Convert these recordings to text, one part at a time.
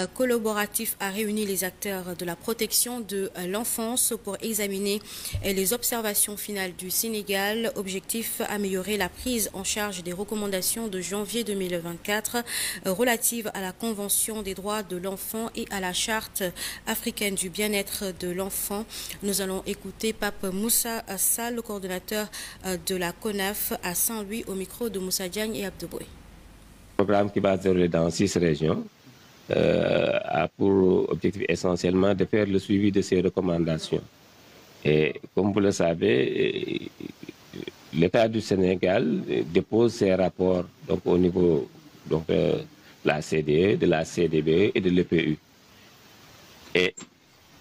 collaboratif a réuni les acteurs de la protection de l'enfance pour examiner les observations finales du Sénégal. Objectif, améliorer la prise en charge des recommandations de janvier 2024 relatives à la Convention des droits de l'enfant et à la Charte africaine du bien-être de l'enfant. Nous allons écouter Pape Moussa Sall, le coordonnateur de la CONAF à Saint-Louis, au micro de Moussa Diagne et Abdouboy. Le programme qui va se dérouler dans 6 régions a pour objectif essentiellement de faire le suivi de ces recommandations. Et comme vous le savez, l'État du Sénégal dépose ses rapports donc, au niveau de la CDE, de la CDB et de l'EPU. Et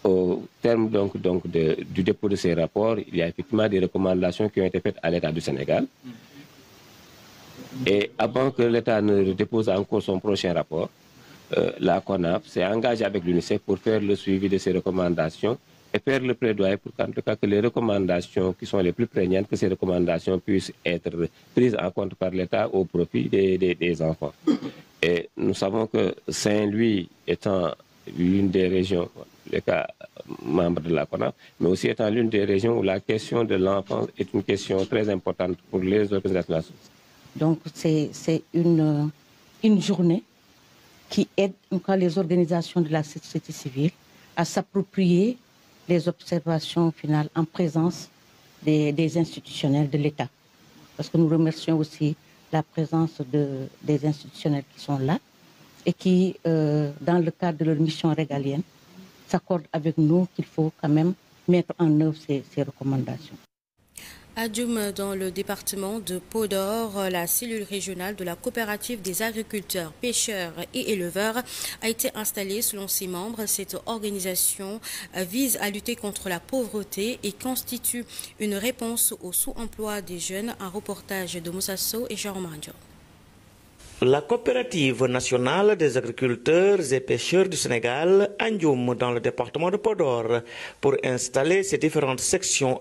au terme du dépôt de ces rapports, il y a effectivement des recommandations qui ont été faites à l'État du Sénégal. Et avant que l'État ne dépose encore son prochain rapport, la CONAF s'est engagée avec l'UNICEF pour faire le suivi de ces recommandations et faire le plaidoyer pour qu'en tout cas que les recommandations qui sont les plus prégnantes, que ces recommandations puissent être prises en compte par l'État au profit des enfants. Et nous savons que Saint-Louis étant l'une des régions, les cas membres de la CONAF, mais aussi étant l'une des régions où la question de l'enfance est une question très importante pour les organisations. Donc c'est une journée qui aide les organisations de la société civile à s'approprier les observations finales en présence des institutionnels de l'État. Parce que nous remercions aussi la présence des institutionnels qui sont là et qui, dans le cadre de leur mission régalienne, s'accordent avec nous qu'il faut quand même mettre en œuvre ces recommandations. À Djoum, dans le département de Podor, la cellule régionale de la coopérative des agriculteurs, pêcheurs et éleveurs a été installée selon ses membres. Cette organisation vise à lutter contre la pauvreté et constitue une réponse au sous-emploi des jeunes. Un reportage de Moussa Sow et Jean Mandio. La coopérative nationale des agriculteurs et pêcheurs du Sénégal, Ndioum, dans le département de Podor, pour installer ses différentes sections